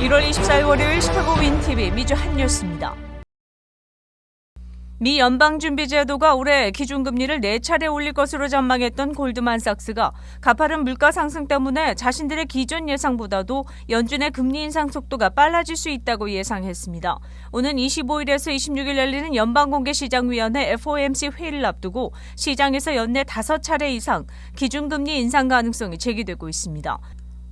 1월 24일 월요일 시카고 윈TV 미주 핫뉴스입니다. 미 연방준비제도가 올해 기준금리를 4차례 올릴 것으로 전망했던 골드만삭스가 가파른 물가 상승 때문에 자신들의 기존 예상보다도 연준의 금리 인상 속도가 빨라질 수 있다고 예상했습니다. 오는 25일에서 26일 열리는 연방공개시장위원회 FOMC 회의를 앞두고 시장에서 연내 5차례 이상 기준금리 인상 가능성이 제기되고 있습니다.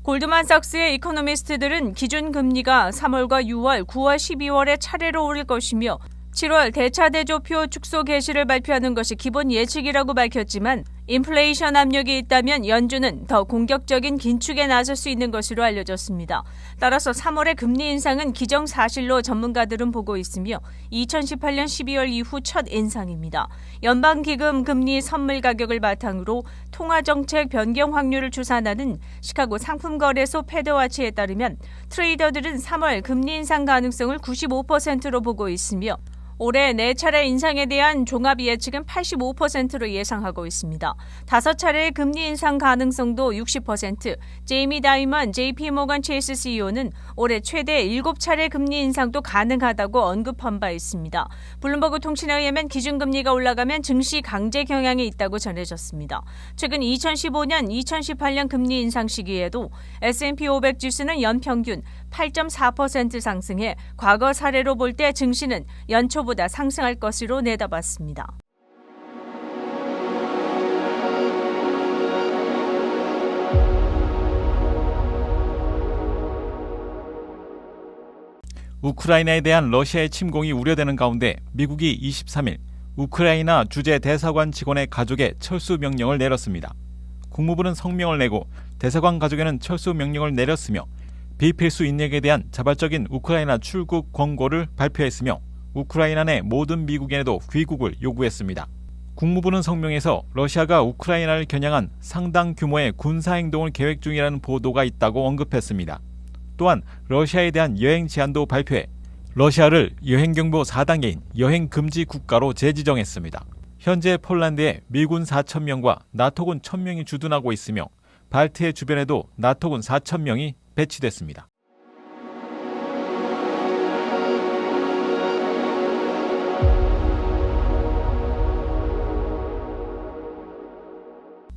골드만삭스의 이코노미스트들은 기준금리가 3월과 6월, 9월, 12월에 차례로 오를 것이며 7월 대차대조표 축소 개시를 발표하는 것이 기본 예측이라고 밝혔지만 인플레이션 압력이 있다면 연준은 더 공격적인 긴축에 나설 수 있는 것으로 알려졌습니다. 따라서 3월의 금리 인상은 기정사실로 전문가들은 보고 있으며 2018년 12월 이후 첫 인상입니다. 연방기금 금리 선물 가격을 바탕으로 통화정책 변경 확률을 추산하는 시카고 상품거래소 패드와치에 따르면 트레이더들은 3월 금리 인상 가능성을 95%로 보고 있으며 올해 4차례 인상에 대한 종합 예측은 85%로 예상하고 있습니다. 5차례의 금리 인상 가능성도 60%, 제이미 다이먼 JP모건 체이스 CEO는 올해 최대 7차례 금리 인상도 가능하다고 언급한 바 있습니다. 블룸버그 통신에 의하면 기준금리가 올라가면 증시 강제 경향이 있다고 전해졌습니다. 최근 2015년, 2018년 금리 인상 시기에도 S&P 500 지수는 연평균 8.4% 상승해 과거 사례로 볼 때 증시는 연초보다 상승할 것으로 내다봤습니다. 우크라이나에 대한 러시아의 침공이 우려되는 가운데 미국이 23일 우크라이나 주재 대사관 직원의 가족에 철수 명령을 내렸습니다. 국무부는 성명을 내고 대사관 가족에는 철수 명령을 내렸으며 비필수 인력에 대한 자발적인 우크라이나 출국 권고를 발표했으며 우크라이나 내 모든 미국인에도 귀국을 요구했습니다. 국무부는 성명에서 러시아가 우크라이나를 겨냥한 상당 규모의 군사행동을 계획 중이라는 보도가 있다고 언급했습니다. 또한 러시아에 대한 여행 제한도 발표해 러시아를 여행경보 4단계인 여행금지 국가로 재지정했습니다. 현재 폴란드에 미군 4,000명과 나토군 1,000명이 주둔하고 있으며 발트해 주변에도 나토군 4,000명이 배치됐습니다.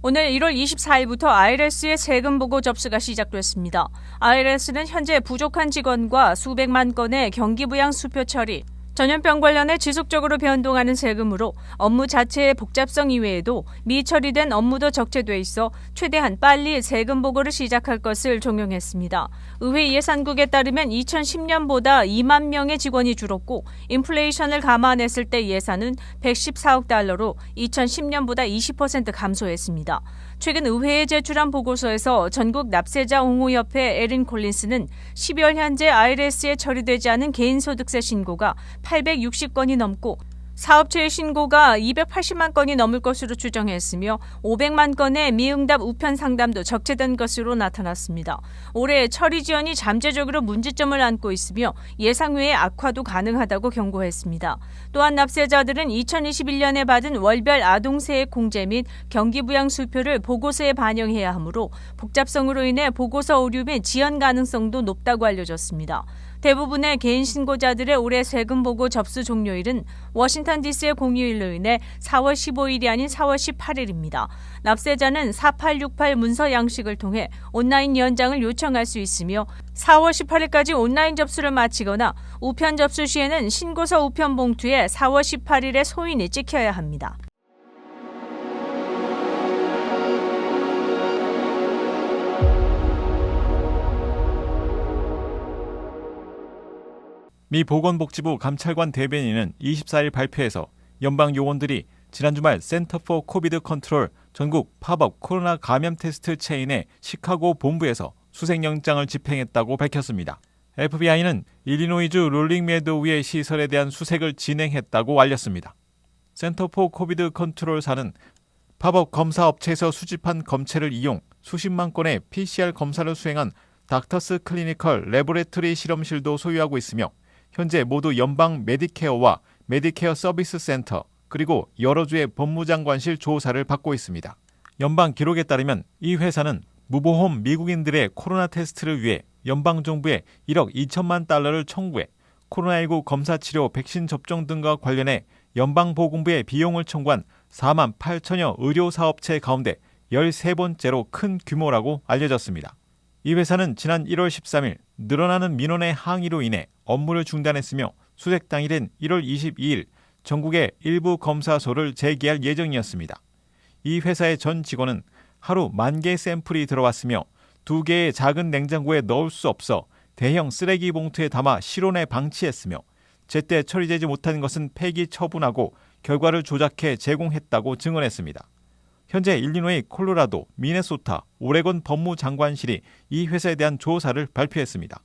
오늘 1월 24일부터 IRS의 세금 보고 접수가 시작됐습니다. IRS는 현재 부족한 직원과 수백만 건의 경기부양 수표 처리, 전염병 관련해 지속적으로 변동하는 세금으로 업무 자체의 복잡성 이외에도 미처리된 업무도 적재돼 있어 최대한 빨리 세금 보고를 시작할 것을 종용했습니다. 의회 예산국에 따르면 2010년보다 2만 명의 직원이 줄었고 인플레이션을 감안했을 때 예산은 114억 달러로 2010년보다 20% 감소했습니다. 최근 의회에 제출한 보고서에서 전국 납세자 옹호협회 에린 콜린스는 12월 현재 IRS에 처리되지 않은 개인소득세 신고가 860건이 넘고 사업체의 신고가 280만 건이 넘을 것으로 추정했으며 500만 건의 미응답 우편 상담도 적재된 것으로 나타났습니다. 올해 처리 지연이 잠재적으로 문제점을 안고 있으며 예상 외의 악화도 가능하다고 경고했습니다. 또한 납세자들은 2021년에 받은 월별 아동세액 공제 및 경기부양 수표를 보고서에 반영해야 하므로 복잡성으로 인해 보고서 오류 및 지연 가능성도 높다고 알려졌습니다. 대부분의 개인 신고자들의 올해 세금 보고 접수 종료일은 워싱턴 DC의 공휴일로 인해 4월 15일이 아닌 4월 18일입니다. 납세자는 4868 문서 양식을 통해 온라인 연장을 요청할 수 있으며 4월 18일까지 온라인 접수를 마치거나 우편 접수 시에는 신고서 우편 봉투에 4월 18일에 소인이 찍혀야 합니다. 미 보건복지부 감찰관 대변인은 24일 발표에서 연방 요원들이 지난 주말 센터 포 코비드 컨트롤 전국 팝업 코로나 감염 테스트 체인의 시카고 본부에서 수색영장을 집행했다고 밝혔습니다. FBI는 일리노이주 롤링 메도우의 시설에 대한 수색을 진행했다고 알렸습니다. 센터 포 코비드 컨트롤사는 팝업 검사 업체에서 수집한 검체를 이용 수십만 건의 PCR 검사를 수행한 닥터스 클리니컬 레보레토리 실험실도 소유하고 있으며 현재 모두 연방 메디케어와 메디케어 서비스 센터 그리고 여러 주의 법무장관실 조사를 받고 있습니다. 연방 기록에 따르면 이 회사는 무보험 미국인들의 코로나 테스트를 위해 연방정부에 1억 2천만 달러를 청구해 코로나19 검사치료 백신 접종 등과 관련해 연방보건부에 비용을 청구한 4만 8천여 의료사업체 가운데 13번째로 큰 규모라고 알려졌습니다. 이 회사는 지난 1월 13일 늘어나는 민원의 항의로 인해 업무를 중단했으며 수색 당일인 1월 22일 전국의 일부 검사소를 재개할 예정이었습니다. 이 회사의 전 직원은 하루 10,000개 샘플이 들어왔으며 2개의 작은 냉장고에 넣을 수 없어 대형 쓰레기 봉투에 담아 실온에 방치했으며 제때 처리되지 못한 것은 폐기 처분하고 결과를 조작해 제공했다고 증언했습니다. 현재 일리노이, 콜로라도, 미네소타, 오레곤 법무장관실이 이 회사에 대한 조사를 발표했습니다.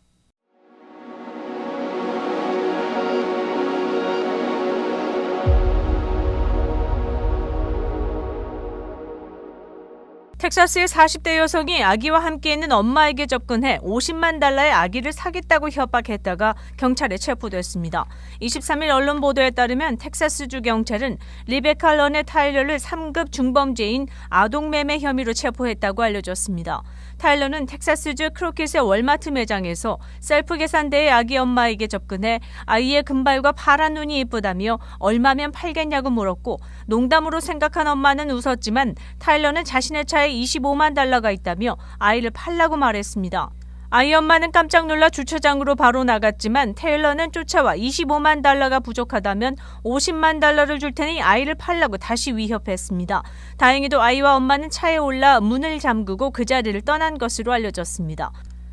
텍사스의 40대 여성이 아기와 함께 있는 엄마에게 접근해 50만 달러의 아기를 사겠다고 협박했다가 경찰에 체포됐습니다. 23일 언론 보도에 따르면 텍사스주 경찰은 리베카 런의 타일러를 3급 중범죄인 아동매매 혐의로 체포했다고 알려졌습니다. 타일러는 텍사스주 크로킷의 월마트 매장에서 셀프 계산대의 아기 엄마에게 접근해 아이의 금발과 파란 눈이 예쁘다며 얼마면 팔겠냐고 물었고 농담으로 생각한 엄마는 웃었지만 타일러는 자신의 차에 25만 달러가 있다며 아이를 팔라고 말했습니다. 아이 엄마는 깜짝 놀라 주차장으로 바로 나갔지만 테일러는 쫓아와 25만 달러가 부족하다면 50만 달러를 줄 테니 아이를 팔라고 다시 위협했습니다. 다행히도 아이와 엄마는 차에 올라 문을 잠그고 그 자리를 떠난 것으로 알려졌습니다.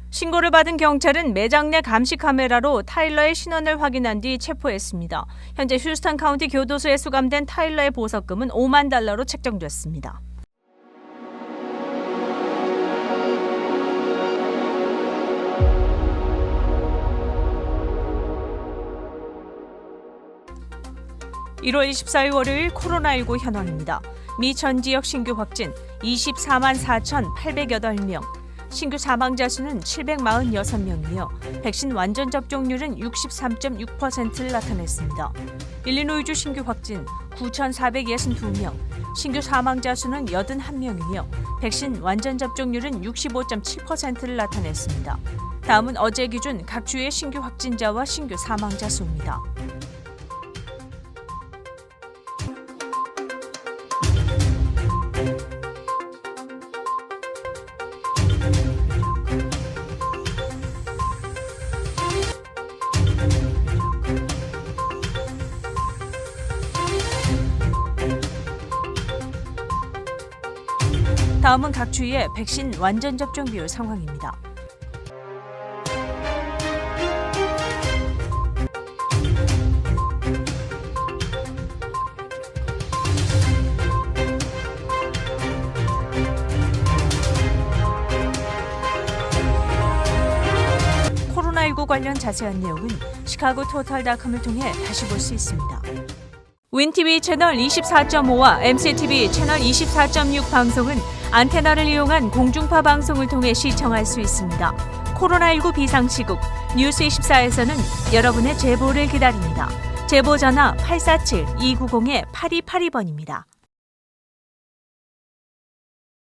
신고를 받은 경찰은 매장 내 감시 카메라로 타일러의 신원을 확인한 뒤 체포했습니다. 현재 휴스턴 카운티 교도소에 수감된 타일러의 보석금은 5만 달러로 책정됐습니다. (1월 24일) 월요일 코로나19 현황입니다. 미 전 지역 신규 확진 24만 4,808명, 신규 사망자 수는 746명이며 백신 완전 접종률은 63.6%를 나타냈습니다. 일리노이주 신규 확진 9,462명, 신규 사망자 수는 81명이며 백신 완전 접종률은 65.7%를 나타냈습니다. 다음은 어제 기준 각 주의 신규 확진자와 신규 사망자 수입니다. 다음은 각 주의 백신 완전 접종 비율 상황입니다. 코로나19 관련 자세한 내용은 시카고 토탈닷컴을 통해 다시 볼 수 있습니다. 윈TV 채널 24.5와 MCTV 채널 24.6 방송은 안테나를 이용한 공중파 방송을 통해 시청할 수 있습니다. 코로나19 비상시국 뉴스24에서는 여러분의 제보를 기다립니다. 제보 전화 847-290-8282번입니다.